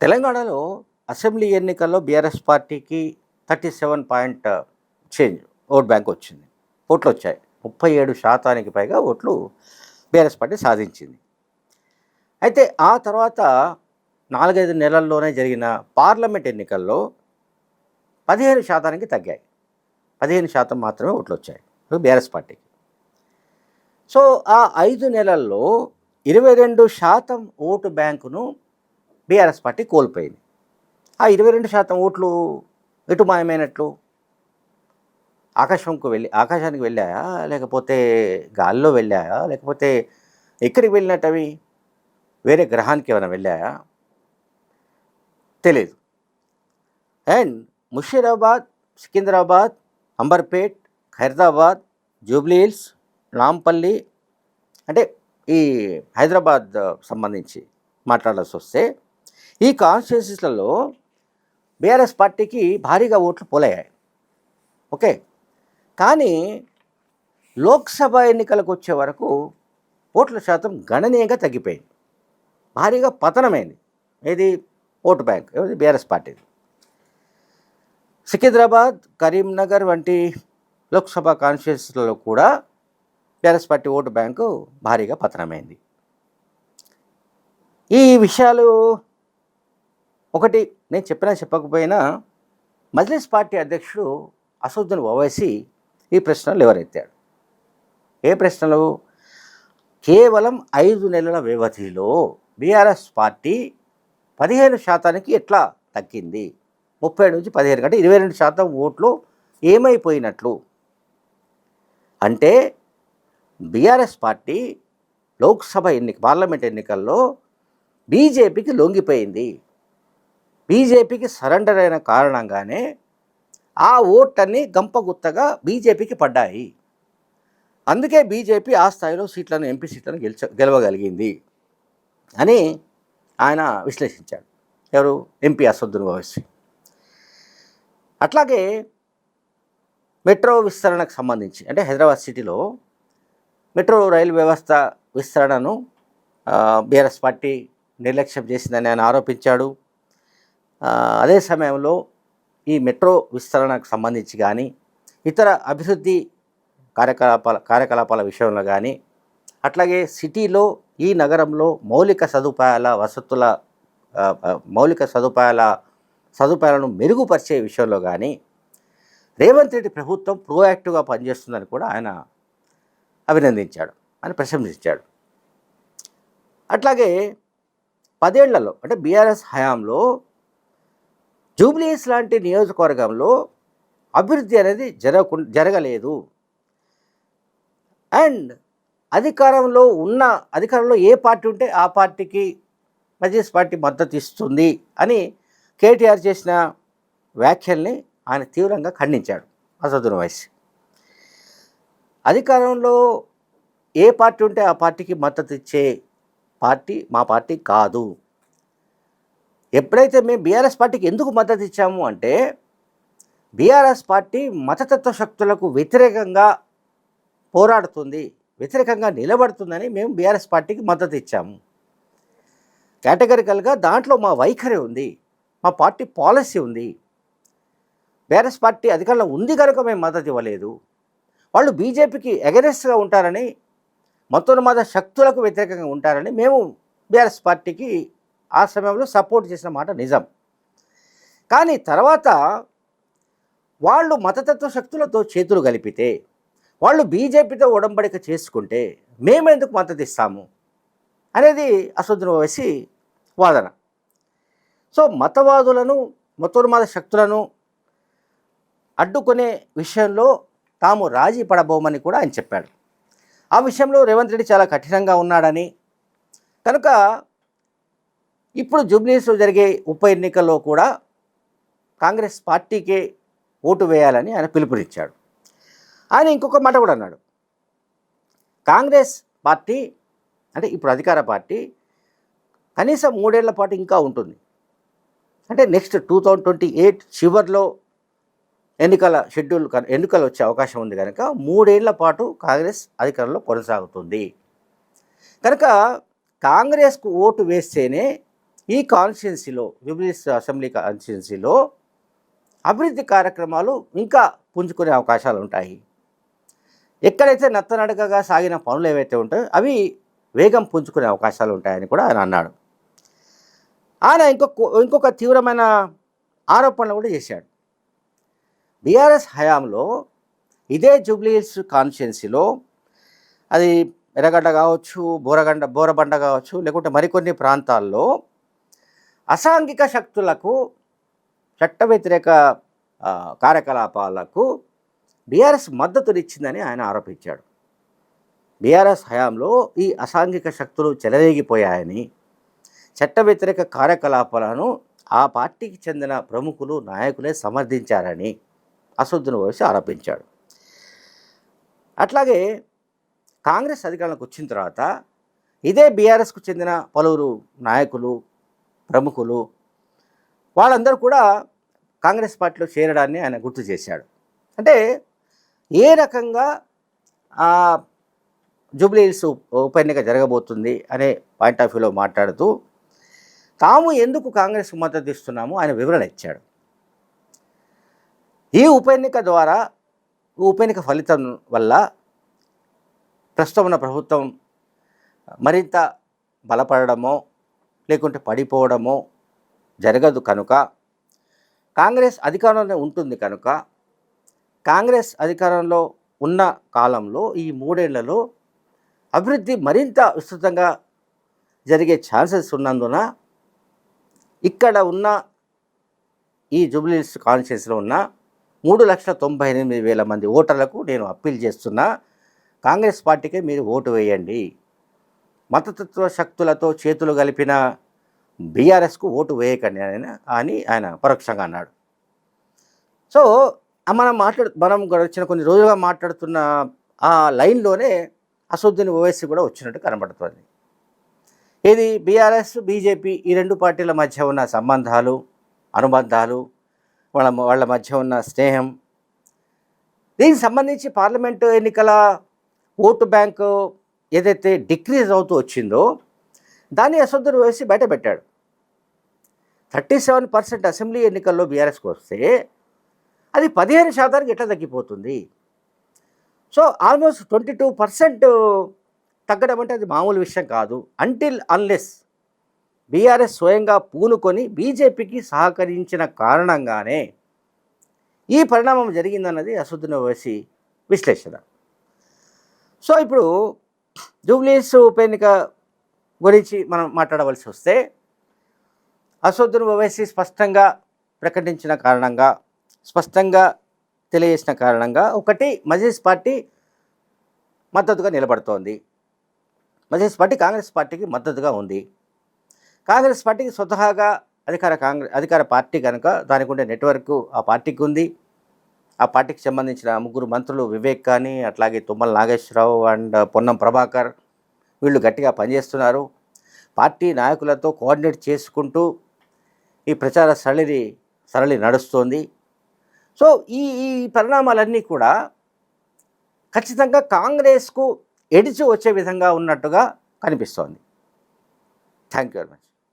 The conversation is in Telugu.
తెలంగాణలో అసెంబ్లీ ఎన్నికల్లో బీఆర్ఎస్ పార్టీకి 37 పాయింట్ చేంజ్ ఓట్ బ్యాంక్ వచ్చింది. ఓట్లు వచ్చాయి. 37% పైగా ఓట్లు బీఆర్ఎస్ పార్టీ సాధించింది. అయితే ఆ తర్వాత 4-5 నెలల్లోనే జరిగిన పార్లమెంట్ ఎన్నికల్లో 15% తగ్గాయి. 15% మాత్రమే ఓట్లు వచ్చాయి బీఆర్ఎస్ పార్టీకి. సో ఆ 5 నెలల్లో 22% ఓటు బ్యాంకును బీఆర్ఎస్ పార్టీ కోల్పోయింది. ఆ 22% ఓట్లు ఎటు మాయమైనట్లు? ఆకాశానికి వెళ్ళాయా, లేకపోతే గాల్లో వెళ్ళాయా, లేకపోతే ఎక్కడికి వెళ్ళినట్టు అవి? వేరే గ్రహానికి ఏమైనా వెళ్ళాయా? తెలియదు. అండ్ ముషీరాబాద్, సికింద్రాబాద్, అంబర్పేట్, ఖైరతాబాద్, జూబ్లీహిల్స్, నాంపల్లి, అంటే ఈ హైదరాబాద్ సంబంధించి మాట్లాడాల్సి వస్తే ఈ కాన్స్టిట్యున్సీస్లలో బీఆర్ఎస్ పార్టీకి భారీగా ఓట్లు పోలయ్యాయి. ఓకే, కానీ లోక్సభ ఎన్నికలకు వచ్చే వరకు ఓట్ల శాతం గణనీయంగా తగ్గిపోయింది. భారీగా పతనమైంది. ఏది? ఓటు బ్యాంక్ ఏది? బీఆర్ఎస్ పార్టీది. సికింద్రాబాద్, కరీంనగర్ వంటి లోక్సభ కాన్స్టిట్యున్సీలలో కూడా బీఆర్ఎస్ పార్టీ ఓటు బ్యాంకు భారీగా పతనమైంది. ఈ విషయాలు ఒకటి నేను చెప్పకపోయినా మజ్లిస్ పార్టీ అధ్యక్షుడు అసదుద్దీన్ ఓవైసీ ఈ ప్రశ్నలు లేవనెత్తాడు. ఏ ప్రశ్నలు? కేవలం 5 నెలల వ్యవధిలో బీఆర్ఎస్ పార్టీ 15% ఎట్లా తగ్గింది? 30 నుంచి 15 కంటే 22% ఓట్లు ఏమైపోయినట్లు? అంటే బీఆర్ఎస్ పార్టీ లోక్సభ పార్లమెంట్ ఎన్నికల్లో బీజేపీకి లొంగిపోయింది. బీజేపీకి సరెండర్ అయిన కారణంగానే ఆ ఓట్లన్నీ గంపగుత్తగా బీజేపీకి పడ్డాయి. అందుకే బీజేపీ ఆ స్థాయిలో ఎంపీ సీట్లను గెలవగలిగింది అని ఆయన విశ్లేషించాడు. ఎవరు? ఎంపీ అసదుద్దీన్ ఓవైసీ. అట్లాగే మెట్రో విస్తరణకు సంబంధించి, అంటే హైదరాబాద్ సిటీలో మెట్రో రైలు వ్యవస్థ విస్తరణను బీఆర్ఎస్ పార్టీ నిర్లక్ష్యం చేసిందని ఆయన ఆరోపించాడు. అదే సమయంలో ఈ మెట్రో విస్తరణకు సంబంధించి కానీ ఇతర అభివృద్ధి కార్యకలాపాల విషయంలో కానీ, అట్లాగే సిటీలో ఈ నగరంలో మౌలిక సదుపాయాలను మెరుగుపరిచే విషయంలో కానీ రేవంత్ రెడ్డి ప్రభుత్వం ప్రోయాక్టివ్గా పనిచేస్తుందని కూడా ఆయన అభినందించాడు, అని ప్రశంసించాడు. అట్లాగే 10 ఏళ్లలో, అంటే బీఆర్ఎస్ హయాంలో జూబ్లీహిల్స్ లాంటి నియోజకవర్గంలో అభివృద్ధి అనేది జరగలేదు. అండ్ అధికారంలో ఏ పార్టీ ఉంటే ఆ పార్టీకి మజ్లిస్ పార్టీ మద్దతు ఇస్తుంది అని కేటీఆర్ చేసిన వ్యాఖ్యల్ని ఆయన తీవ్రంగా ఖండించాడు అసదుద్దీన్ ఓవైసీ. అధికారంలో ఏ పార్టీ ఉంటే ఆ పార్టీకి మద్దతు ఇచ్చే పార్టీ మా పార్టీ కాదు. ఎప్పుడైతే మేము బీఆర్ఎస్ పార్టీకి ఎందుకు మద్దతు ఇచ్చాము అంటే, బీఆర్ఎస్ పార్టీ మతతత్వ శక్తులకు వ్యతిరేకంగా పోరాడుతుంది, వ్యతిరేకంగా నిలబడుతుందని మేము బీఆర్ఎస్ పార్టీకి మద్దతు ఇచ్చాము. కేటగిరికల్గా దాంట్లో మా వైఖరి ఉంది, మా పార్టీ పాలసీ ఉంది. బీఆర్ఎస్ పార్టీ అధికారంలో ఉంది కనుక మేము మద్దతు ఇవ్వలేదు. వాళ్ళు బీజేపీకి ఎగనెస్ట్గా ఉంటారని, మతోన్మాద శక్తులకు వ్యతిరేకంగా ఉంటారని మేము బీఆర్ఎస్ పార్టీకి ఆ సమయంలో సపోర్ట్ చేసిన మాట నిజం. కానీ తర్వాత వాళ్ళు మతతత్వ శక్తులతో చేతులు కలిపితే, వాళ్ళు బీజేపీతో ఉడంబడిక చేసుకుంటే మేమెందుకు మద్దతు ఇస్తాము అనేది అసదుద్దీన్ ఓవైసీ వాదన. సో మతవాదులను, మతోన్మాద శక్తులను అడ్డుకునే విషయంలో తాము రాజీ పడబోమని కూడా ఆయన చెప్పాడు. ఆ విషయంలో రేవంత్ రెడ్డి చాలా కఠినంగా ఉన్నాడని, కనుక ఇప్పుడు జూబ్లీహిల్స్లో జరిగే ఉప ఎన్నికల్లో కూడా కాంగ్రెస్ పార్టీకే ఓటు వేయాలని ఆయన పిలుపునిచ్చాడు. ఆయన ఇంకొక మాట కూడా అన్నాడు. కాంగ్రెస్ పార్టీ, అంటే ఇప్పుడు అధికార పార్టీ, కనీసం 3 ఏళ్ల పాటు ఇంకా ఉంటుంది. అంటే నెక్స్ట్ 2028 చివరిలో ఎన్నికలు వచ్చే అవకాశం ఉంది కనుక 3 ఏళ్ల పాటు కాంగ్రెస్ అధికారంలో కొనసాగుతుంది. కనుక కాంగ్రెస్కు ఓటు వేస్తేనే ఈ కాన్స్టిట్యున్సీలో జూబ్లీహిల్స్ అసెంబ్లీ కాన్స్టిట్యున్సీలో అభివృద్ధి కార్యక్రమాలు ఇంకా పుంజుకునే అవకాశాలు ఉంటాయి. ఎక్కడైతే నత్తనడకగా సాగిన పనులు ఏవైతే ఉంటాయో అవి వేగం పుంజుకునే అవకాశాలు ఉంటాయని కూడా ఆయన అన్నాడు. ఆయన ఇంకొక తీవ్రమైన ఆరోపణలు కూడా చేశాడు. బీఆర్ఎస్ హయాంలో ఇదే జూబ్లీహిల్స్ కాన్స్టిట్యున్సీలో అది ఎర్రగడ్డ కావచ్చు, బోరబండ కావచ్చు, లేకుంటే మరికొన్ని ప్రాంతాల్లో అసాంఘిక శక్తులకు చట్ట వ్యతిరేక కార్యకలాపాలకు బీఆర్ఎస్ మద్దతునిచ్చిందని ఆయన ఆరోపించాడు. బీఆర్ఎస్ హయాంలో ఈ అసాంఘిక శక్తులు చెలరేగిపోయాయని, చట్ట వ్యతిరేక కార్యకలాపాలను ఆ పార్టీకి చెందిన ప్రముఖులు నాయకులే సమర్థించారని అసదుద్దీన్ ఓవైసీ ఆరోపించాడు. అట్లాగే కాంగ్రెస్ అధికారంలోకి వచ్చిన తర్వాత ఇదే బీఆర్ఎస్కు చెందిన పలువురు నాయకులు, ప్రముఖులు వాళ్ళందరూ కూడా కాంగ్రెస్ పార్టీలో చేరడాన్ని ఆయన గుర్తు చేశాడు. అంటే ఏ రకంగా జూబ్లీహిల్స్ ఉప ఎన్నిక జరగబోతుంది అనే పాయింట్ ఆఫ్ వ్యూలో మాట్లాడుతూ తాము ఎందుకు కాంగ్రెస్ మద్దతు ఇస్తున్నామో ఆయన వివరణ ఇచ్చాడు. ఈ ఉప ఎన్నిక ద్వారా, ఉప ఎన్నిక ఫలితం వల్ల ప్రస్తుతం ఉన్న ప్రభుత్వం మరింత బలపడడమో లేకుంటే పడిపోవడమో జరగదు కనుక, కాంగ్రెస్ అధికారంలో ఉంటుంది కనుక, కాంగ్రెస్ అధికారంలో ఉన్న కాలంలో ఈ 3 ఏళ్లలో అభివృద్ధి మరింత విస్తృతంగా జరిగే ఛాన్సెస్ ఉన్నందున ఇక్కడ ఉన్న ఈ జూబ్లీహిల్స్ కాన్స్టిట్యున్సీలో ఉన్న 3,98,000 మంది ఓటర్లకు నేను అప్పీల్ చేస్తున్నా, కాంగ్రెస్ పార్టీకే మీరు ఓటు వేయండి. మతతత్వ శక్తులతో చేతులు కలిపిన బీఆర్ఎస్కు ఓటు వేయకండి అని ఆయన పరోక్షంగా అన్నాడు. సో మనం గడిచిన కొన్ని రోజులుగా మాట్లాడుతున్న ఆ లైన్లోనే అసదుద్దీన్ ఓవైసీ కూడా వచ్చినట్టు కనబడుతుంది. ఇది బీఆర్ఎస్, బీజేపీ ఈ 2 పార్టీల మధ్య ఉన్న సంబంధాలు, అనుబంధాలు, వాళ్ళ మధ్య ఉన్న స్నేహం, దీనికి సంబంధించి పార్లమెంటు ఎన్నికల ఓటు బ్యాంకు ఏదైతే డిక్రీజ్ అవుతూ వచ్చిందో దాన్ని అసదుద్దీన్ ఓవైసీ బయటపెట్టాడు. 37% అసెంబ్లీ ఎన్నికల్లో బీఆర్ఎస్కి వస్తే అది 15% ఎట్లా తగ్గిపోతుంది? సో ఆల్మోస్ట్ 22% తగ్గడం అంటే అది మామూలు విషయం కాదు. అన్లెస్ బీఆర్ఎస్ స్వయంగా పూనుకొని బీజేపీకి సహకరించిన కారణంగానే ఈ పరిణామం జరిగిందన్నది అసదుద్దీన్ ఓవైసీ విశ్లేషణ. సో ఇప్పుడు జూబ్లీహిల్స్ ఉప ఎన్నిక గురించి మనం మాట్లాడవలసి వస్తే అసదుద్దీన్ ఓవైసీ స్పష్టంగా ప్రకటించిన కారణంగా, స్పష్టంగా తెలియజేసిన కారణంగా, ఒకటి మజ్లిస్ పార్టీ మద్దతుగా నిలబడుతోంది. మజ్లిస్ పార్టీ కాంగ్రెస్ పార్టీకి మద్దతుగా ఉంది. కాంగ్రెస్ పార్టీకి స్వతహాగా అధికార పార్టీ కనుక దానికి ఉండే నెట్వర్క్ ఆ పార్టీకి ఉంది. ఆ పార్టీకి సంబంధించిన 3 మంత్రులు వివేక్ కానీ, అట్లాగే తుమ్మల నాగేశ్వరరావు అండ్ పొన్నం ప్రభాకర్ వీళ్ళు గట్టిగా పనిచేస్తున్నారు. పార్టీ నాయకులతో కోఆర్డినేట్ చేసుకుంటూ ఈ ప్రచార సరళి నడుస్తోంది. సో ఈ పరిణామాలన్నీ కూడా ఖచ్చితంగా కాంగ్రెస్కు ఎడిచి వచ్చే విధంగా ఉన్నట్టుగా కనిపిస్తోంది. Thank you very much.